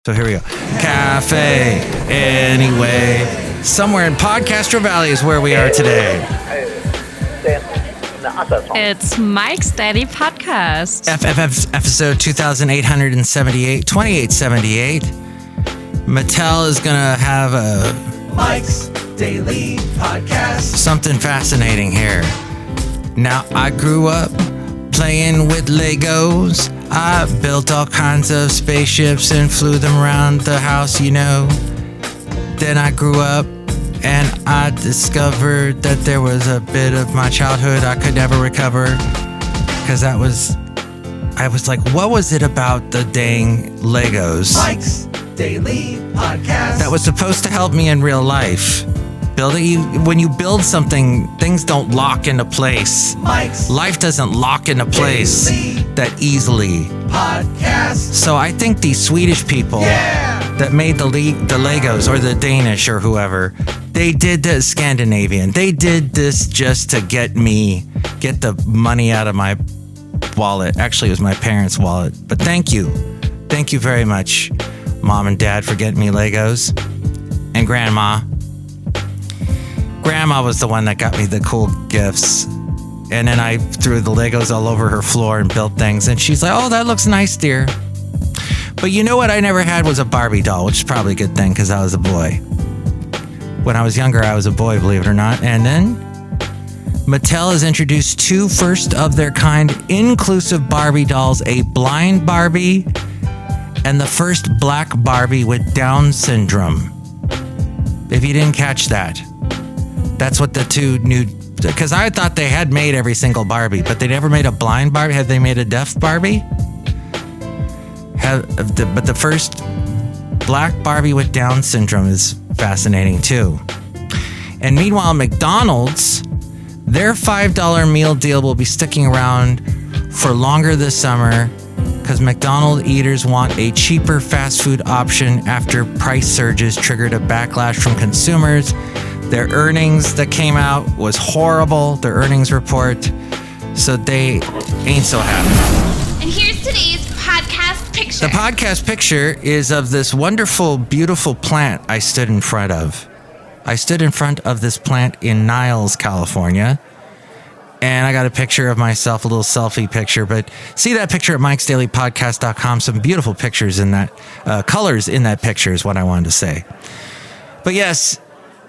So here we go. Café Anyway. Somewhere in podCastro Valley is where we are today. It's Mike's Daily Podcast. FFF episode 2878. Mattel is going to have a Mike's Daily Podcast. Something fascinating here. Now, I grew up playing with Legos. I built all kinds of spaceships and flew them around the house, you know. Then I grew up and I discovered that there was a bit of my childhood I could never recover. Because I was like, what was it about the dang Legos? Mike's Daily Podcast. That was supposed to help me in real life. When you build something, things don't lock into place. Life doesn't lock into place that easily. Podcast. So I think these Swedish people that made the Legos, or the Danish or whoever, they did the Scandinavian. They did this just to get the money out of my wallet. Actually, it was my parents' wallet. But thank you. Thank you very much, Mom and Dad, for getting me Legos. And Grandma. Grandma was the one that got me the cool gifts. And then I threw the Legos all over her floor and built things. And she's like, oh, that looks nice, dear. But you know what I never had was a Barbie doll, which is probably a good thing because I was a boy. When I was younger, I was a boy, believe it or not. And then Mattel has introduced two first of their kind inclusive Barbie dolls, a blind Barbie and the first black Barbie with Down syndrome. If you didn't catch that. That's what the two new, because I thought they had made every single Barbie, but they never made a blind Barbie. Had they made a deaf Barbie? But the first black Barbie with Down syndrome is fascinating too. And meanwhile, McDonald's, their $5 meal deal will be sticking around for longer this summer because McDonald's eaters want a cheaper fast food option after price surges triggered a backlash from consumers. Their earnings that came out was horrible, their earnings report, so they ain't so happy. And here's today's podcast picture. The podcast picture is of this wonderful, beautiful plant I stood in front of. I stood in front of this plant in Niles, California, and I got a picture of myself, a little selfie picture, but see that picture at mikesdailypodcast.com. Some beautiful pictures in that, colors in that picture is what I wanted to say. But yes,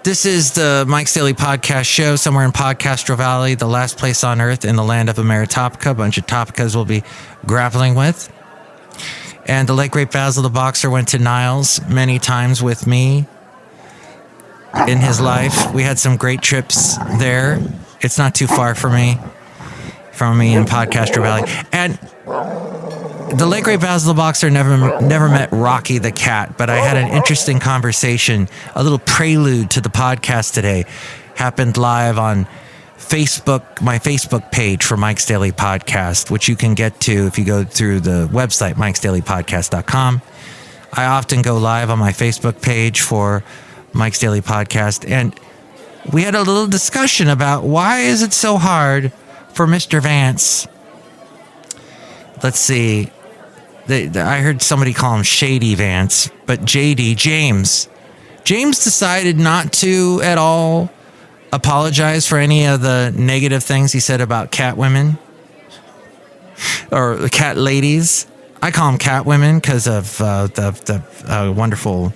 this is the Mike's Daily Podcast show, somewhere in podCastro Valley, the last place on earth in the land of Ameritopica. A bunch of topicas we'll be grappling with. And the late great Basil the Boxer went to Niles many times with me in his life. We had some great trips there. It's not too far from me in podCastro Valley. And the late great Basil the Boxer never met Rocky the cat, but I had an interesting conversation, a little prelude to the podcast today. Happened live on Facebook, my Facebook page for Mike's Daily Podcast, which you can get to if you go through the website, mikesdailypodcast.com. I often go live on my Facebook page for Mike's Daily Podcast, and we had a little discussion about why is it so hard for Mr. Vance. Let's see. I heard somebody call him Shady Vance, but JD, James. James decided not to at all apologize for any of the negative things he said about cat women or the cat ladies. I call them cat women because of the wonderful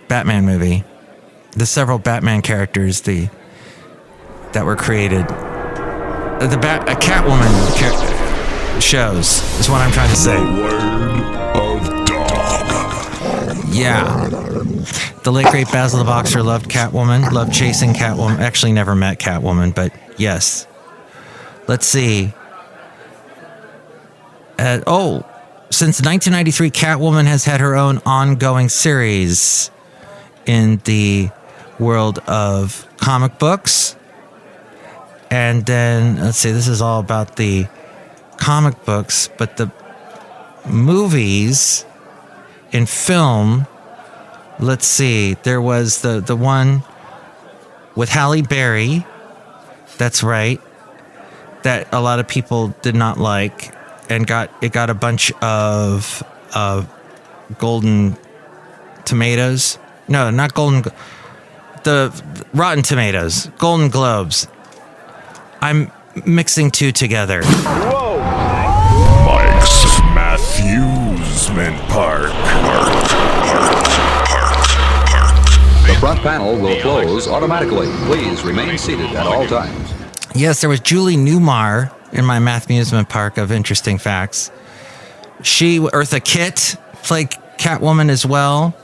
Batman movie. The several Batman characters that were created. A Catwoman shows is what I'm trying to say. The word of dog. Yeah. The late great Basil the Boxer loved Catwoman, loved chasing Catwoman. Actually never met Catwoman, but yes. Let's see. Since 1993, Catwoman has had her own ongoing series in the world of comic books. And then, let's see, this is all about the comic books, but the movies in film, let's see, there was the one with Halle Berry, that's right, that a lot of people did not like, and got a bunch of golden Tomatoes. No, not the Rotten Tomatoes. Golden Globes. I'm mixing two together. Mike's Matthewsman Park. The front panel will close automatically. Please remain seated at all times. Yes, there was Julie Newmar in my Math Amusement Park of interesting facts. Eartha Kitt, played Catwoman as well.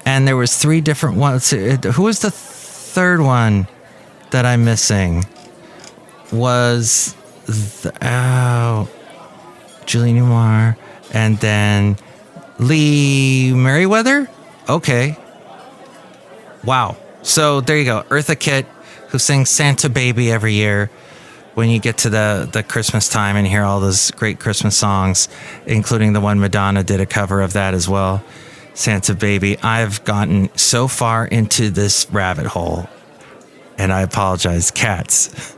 And there was 3 different ones. Who was the third one that I'm missing? Was Julie Newmar, and then Lee Merriweather? Okay. Wow. So there you go. Eartha Kitt, who sings Santa Baby every year when you get to the Christmas time and hear all those great Christmas songs, including the one Madonna did a cover of that as well, Santa Baby. I've gotten so far into this rabbit hole, and I apologize, cats.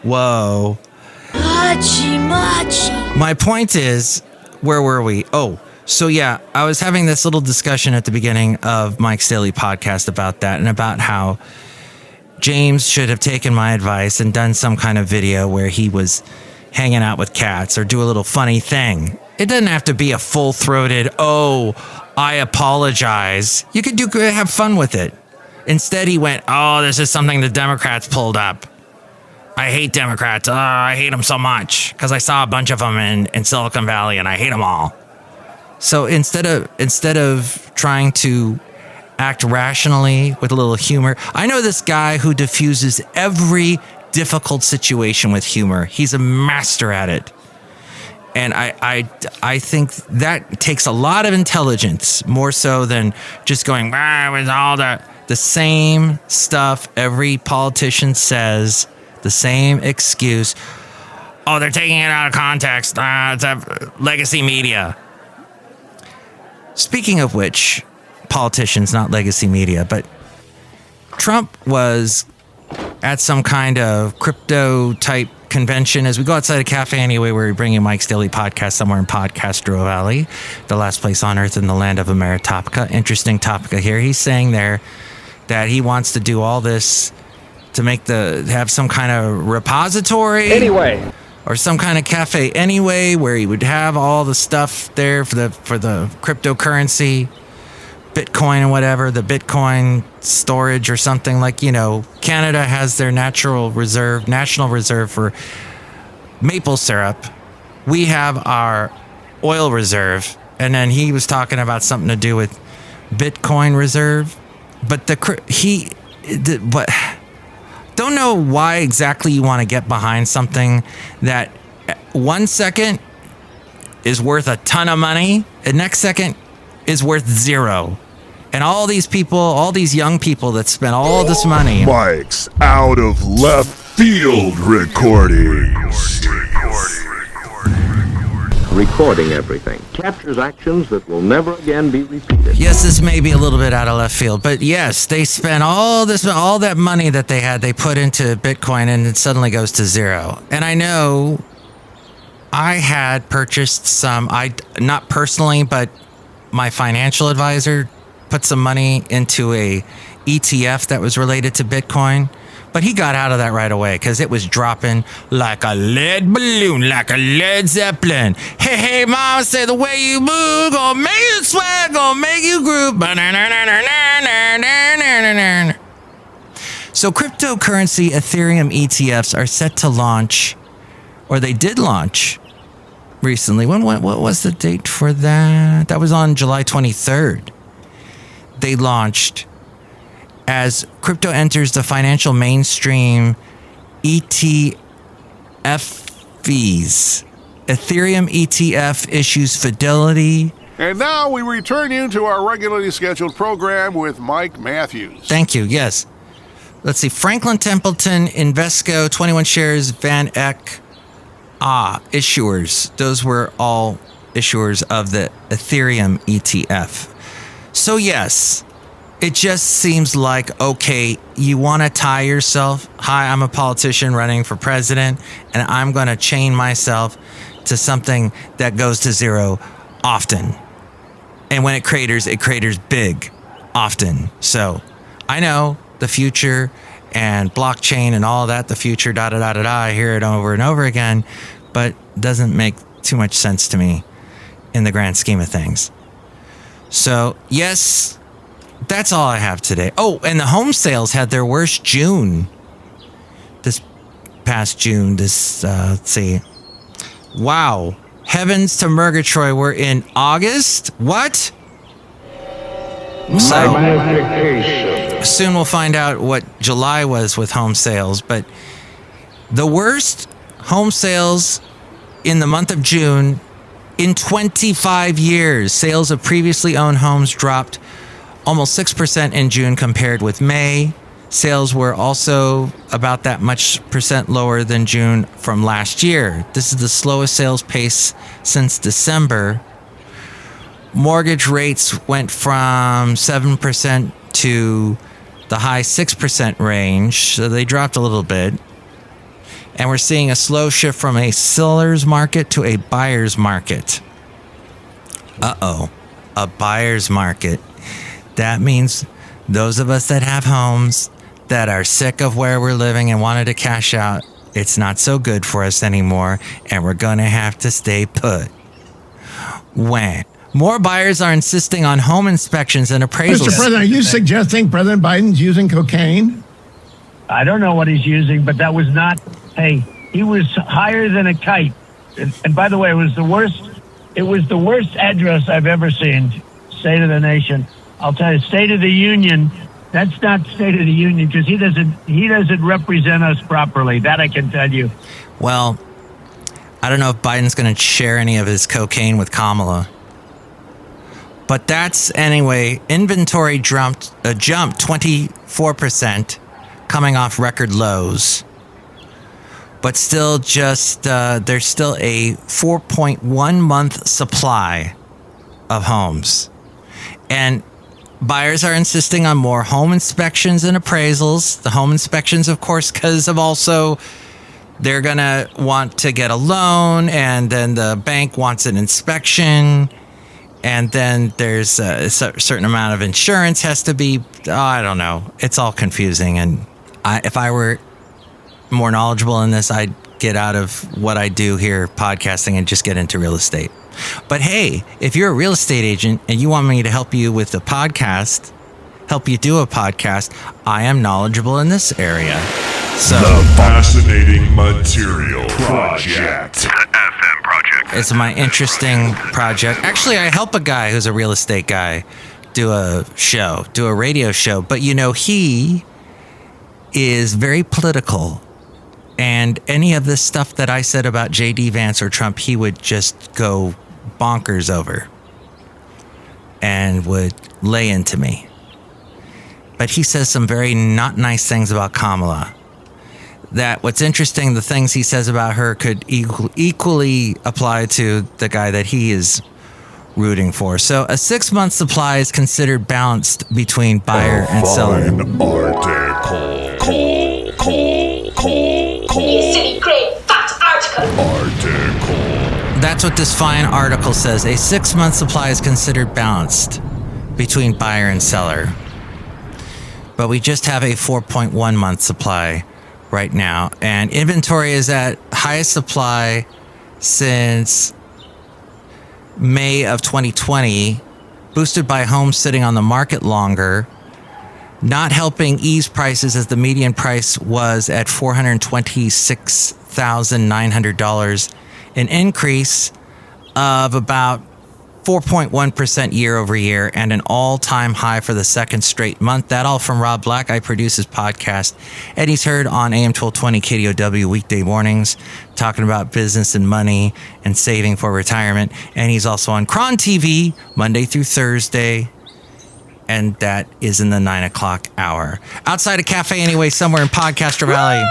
Whoa. Machi. My point is, where were we? Oh, so yeah, I was having this little discussion at the beginning of Mike's Daily Podcast about that, and about how James should have taken my advice and done some kind of video where he was hanging out with cats or do a little funny thing. It doesn't have to be a full-throated, oh, I apologize. You could have fun with it. Instead, he went, oh, this is something the Democrats pulled up. I hate Democrats. Oh, I hate them so much because I saw a bunch of them in Silicon Valley and I hate them all. So instead of trying to act rationally with a little humor, I know this guy who diffuses every difficult situation with humor. He's a master at it. And I think that takes a lot of intelligence, more so than just going, with all the same stuff every politician says, the same excuse. Oh, they're taking it out of context. It's a legacy media. Speaking of which, politicians, not legacy media, but Trump was at some kind of crypto type convention. As we go outside of Café Anyway, where we bring you Mike's Daily Podcast somewhere in podCastro Valley, the last place on earth in the land of Ameritopica. Interesting topic here. He's saying there that he wants to do all this to have some kind of repository anyway, or some kind of Café Anyway, where he would have all the stuff there for the cryptocurrency, Bitcoin and whatever, the Bitcoin storage or something. Like, Canada has their national reserve for maple syrup. We have our oil reserve. And then he was talking about something to do with Bitcoin reserve. But don't know why exactly you want to get behind something that 1 second is worth a ton of money, and next second is worth 0. And all these people, all these young people that spent all this money. Mike's out of left field recordings. Recording everything captures actions that will never again be repeated. Yes, this may be a little bit out of left field, but yes, they spent all that money that they had, they put into Bitcoin, and it suddenly goes to 0. And I know I had purchased some, not personally, but my financial advisor put some money into a ETF that was related to Bitcoin. But he got out of that right away because it was dropping like a lead balloon, like a Led Zeppelin. Hey, hey, mama, say the way you move, gonna make you sweat, gonna make you groove. So cryptocurrency Ethereum ETFs are set to launch, or they did launch recently. What was the date for that? That was on July 23rd. They launched as crypto enters the financial mainstream. ETF fees. Ethereum ETF issues Fidelity. And now we return you to our regularly scheduled program with Mike Matthews. Thank you. Yes. Let's see. Franklin Templeton, Invesco, 21 shares, Van Eck. Issuers. Those were all issuers of the Ethereum ETF. So yes, it just seems like, okay, you want to tie yourself. Hi, I'm a politician running for president, and I'm going to chain myself to something that goes to 0 often. And when it craters big, often. So I know the future and blockchain and all that, the future, I hear it over and over again, but doesn't make too much sense to me in the grand scheme of things. So, yes, that's all I have today. Oh, and the home sales had their worst June. This past June, let's see. Wow. Heavens to Murgatroyd, we're in August? What? So, soon we'll find out what July was with home sales, but the worst home sales in the month of June in 25 years. Sales of previously owned homes dropped almost 6% in June compared with May. Sales were also about that much percent lower than June from last year. This is the slowest sales pace since December. Mortgage rates went from 7% to the high 6% range, so they dropped a little bit. And we're seeing a slow shift from a seller's market to a buyer's market. Uh-oh, a buyer's market. That means those of us that have homes that are sick of where we're living and wanted to cash out, it's not so good for us anymore, and we're going to have to stay put. When more buyers are insisting on home inspections and appraisals. Mr. President, are you suggesting President Biden's using cocaine? I don't know what he's using, but that was not, hey, he was higher than a kite. And by the way, it was the worst address I've ever seen. State of the Nation. I'll tell you, State of the Union, that's not State of the Union because he doesn't represent us properly. That I can tell you. Well, I don't know if Biden's going to share any of his cocaine with Kamala. But that's, anyway, inventory jumped 24%, coming off record lows. But still just, there's still a 4.1 month supply of homes. And buyers are insisting on more home inspections and appraisals. The home inspections, of course, because of also they're going to want to get a loan, and then the bank wants an inspection. And then there's a certain amount of insurance has to be, I don't know. It's all confusing. And if I were more knowledgeable in this, I'd get out of what I do here, podcasting, and just get into real estate. But hey, if you're a real estate agent and you want me to help you with a podcast, help you do a podcast, I am knowledgeable in this area. So The Fascinating Material Project. It's my interesting project. Actually, I help a guy who's a real estate guy do a radio show. But, you know, he is very political. And any of this stuff that I said about J.D. Vance or Trump, he would just go bonkers over and would lay into me. But he says some very not nice things about Kamala. That what's interesting, the things he says about her could equally apply to the guy that he is rooting for. So a 6-month supply is considered balanced between buyer and seller. That's what this fine article says. A 6-month supply is considered balanced between buyer and seller. But we just have a 4.1 month supply right now, and inventory is at highest supply since May of 2020, boosted by homes sitting on the market longer, not helping ease prices as the median price was at $426,900, an increase of about 4.1% year over year, and an all-time high for the second straight month. That all from Rob Black. I produce his podcast, and he's heard on AM 1220 KDOW weekday mornings, talking about business and money and saving for retirement. And he's also on Cron TV Monday through Thursday, and that is in the 9 o'clock hour. Outside of Café Anyway, somewhere in Podcastro Valley,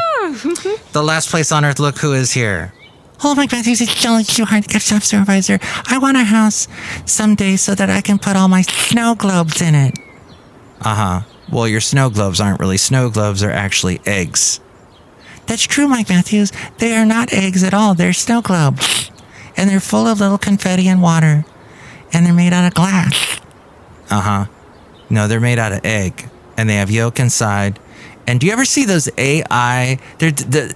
the last place on earth. Look who is here. Hello, Mike Matthews. It's Chely Shoehart, the shop supervisor. I want a house someday so that I can put all my snow globes in it. Well, your snow globes aren't really snow globes. They're actually eggs. That's true, Mike Matthews. They are not eggs at all. They're snow globes. And they're full of little confetti and water. and they're made out of glass. No, they're made out of egg, and they have yolk inside. And do you ever see those AI?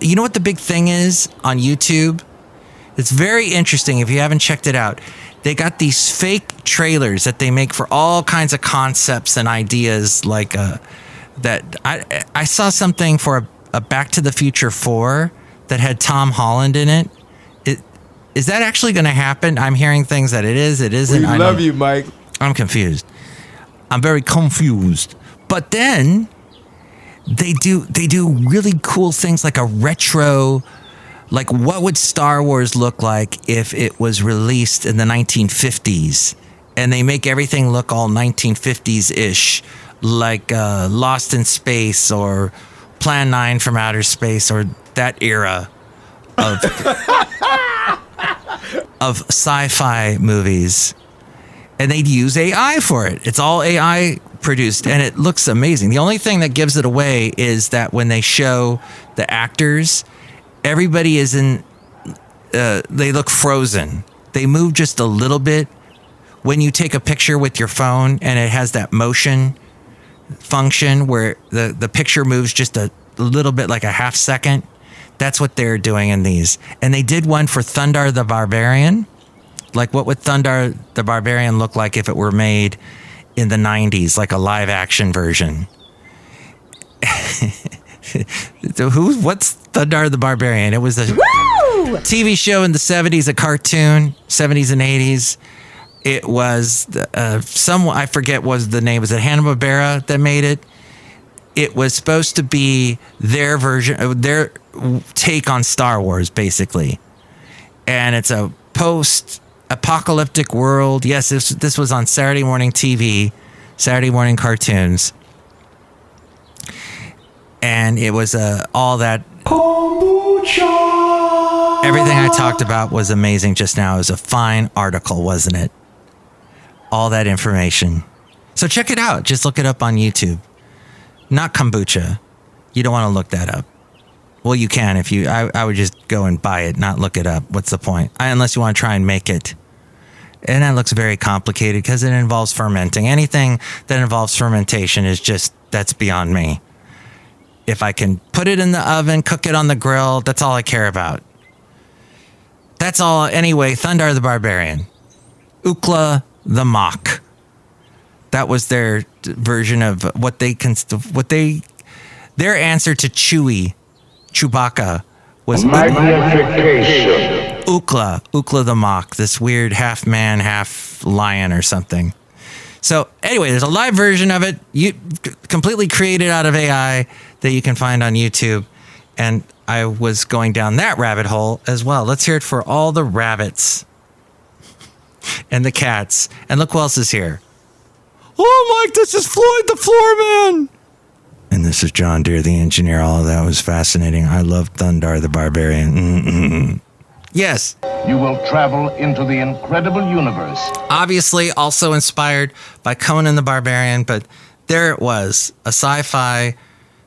You know what the big thing is on YouTube? It's very interesting if you haven't checked it out. They got these fake trailers that they make for all kinds of concepts and ideas like that. I saw something for a Back to the Future 4 that had Tom Holland in it. Is that actually going to happen? I'm hearing things that it is, it isn't. We love you, Mike. I'm confused. I'm very confused. But then they do really cool things like a retro, like what would Star Wars look like if it was released in the 1950s? And they make everything look all 1950s-ish, like Lost in Space or Plan 9 from Outer Space or that era of sci-fi movies. And they'd use AI for it. It's all AI produced, and it looks amazing. The only thing that gives it away is that when they show the actors, everybody is they look frozen. They move just a little bit. When you take a picture with your phone and it has that motion function where the picture moves just a little bit, like a half second, that's what they're doing in these. And they did one for Thundar the Barbarian. Like, what would Thundar the Barbarian look like if it were made in the 90s, like a live action version? What's Thundar the Barbarian? It was a TV show in the 70s, a cartoon, 70s and 80s. It was someone, I forget what the name. Was it Hanna-Barbera that made it? It was supposed to be their version, their take on Star Wars, basically. And it's a post-apocalyptic world. Yes, this was on Saturday morning TV, Saturday morning cartoons. And it was all that. Kombucha! Everything I talked about was amazing just now. It was a fine article, wasn't it? All that information. So check it out. Just look it up on YouTube. Not kombucha. You don't want to look that up. Well, you can if you. I would just go and buy it, not look it up. What's the point? Unless you want to try and make it. And that looks very complicated because it involves fermenting. Anything that involves fermentation is just, that's beyond me. If I can put it in the oven, cook it on the grill, that's all I care about. That's all. Anyway, Thundar the Barbarian. Ukla the Mock. That was their version of their answer to Chewbacca was Ukla the Mock, this weird half man, half lion or something. So anyway, there's a live version of it, completely created out of AI that you can find on YouTube. And I was going down that rabbit hole as well. Let's hear it for all the rabbits and the cats. And look who else is here. Oh, Mike, this is Floyd the Floorman. And this is John Deere, the engineer. All of that was fascinating. I love Thundar the Barbarian. Mm-mm. Yes. You will travel into the incredible universe. Obviously, also inspired by Conan the Barbarian, but there it was, a sci-fi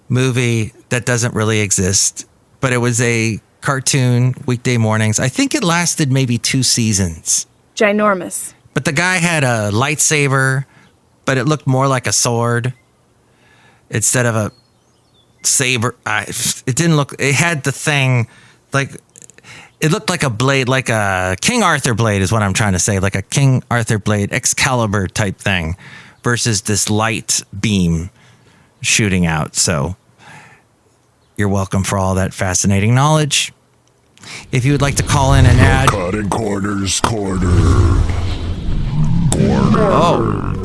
movie that doesn't really exist, but it was a cartoon weekday mornings. I think it lasted maybe 2 seasons. Ginormous. But the guy had a lightsaber, but it looked more like a sword instead of a saber. It didn't look, it had the thing, like, it looked like a blade, like a King Arthur blade is what I'm trying to say, like a King Arthur blade, Excalibur type thing, versus this light beam shooting out. So you're welcome for all that fascinating knowledge. If you would like to call in and add... Cutting corners, corner. Oh.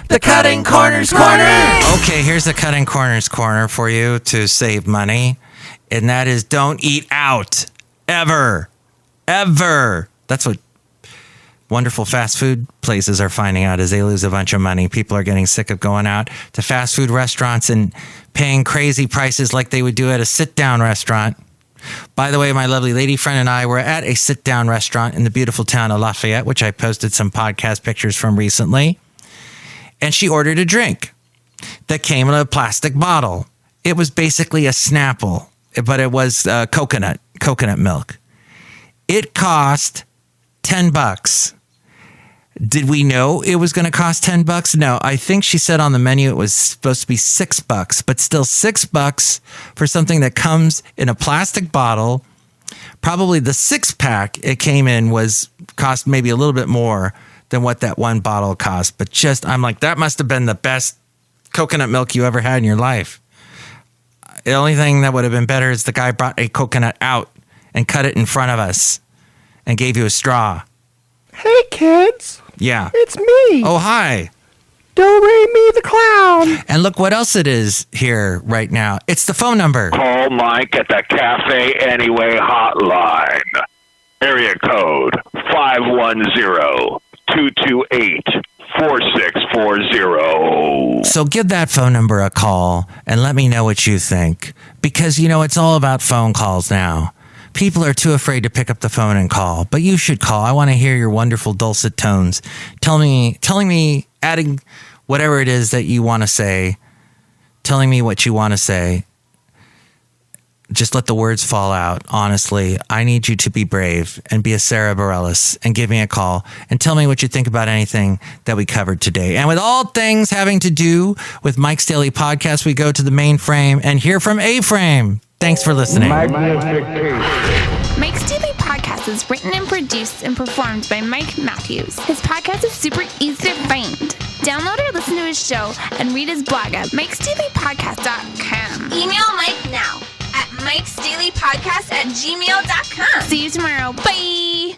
The Cutting Corners Corner. Okay, here's the Cutting Corners Corner for you to save money. And that is, don't eat out. Ever. Ever. That's what wonderful fast food places are finding out as they lose a bunch of money. People are getting sick of going out to fast food restaurants and paying crazy prices like they would do at a sit-down restaurant. By the way, my lovely lady friend and I were at a sit-down restaurant in the beautiful town of Lafayette, which I posted some podcast pictures from recently. And she ordered a drink that came in a plastic bottle. It was basically a Snapple, but it was coconut milk. It cost $10. Did we know it was going to cost $10? No, I think she said on the menu it was supposed to be $6, but still $6 for something that comes in a plastic bottle. Probably the 6-pack it came in cost maybe a little bit more than what that one bottle cost. But I'm like, that must have been the best coconut milk you ever had in your life. The only thing that would have been better is the guy brought a coconut out and cut it in front of us and gave you a straw. Hey, kids. Yeah. It's me. Oh, hi. Do-Re-Mi the Clown. And look what else it is here right now. It's the phone number. Call Mike at the Café Anyway hotline. Area code 510-228-4640. So give that phone number a call and let me know what you think. Because, it's all about phone calls now. People are too afraid to pick up the phone and call, but you should call. I want to hear your wonderful dulcet tones. Telling me, adding whatever it is that you want to say, telling me what you want to say. Just let the words fall out. Honestly, I need you to be brave and be a Sarah Bareilles and give me a call and tell me what you think about anything that we covered today. And with all things having to do with Mike's Daily Podcast, we go to the mainframe and hear from A-Frame. Thanks for listening. Mike's Daily Podcast is written and produced and performed by Mike Matthews. His podcast is super easy to find. Download or listen to his show and read his blog at mikesdailypodcast.com. Email Mike now at mikesdailypodcast@gmail.com. See you tomorrow. Bye.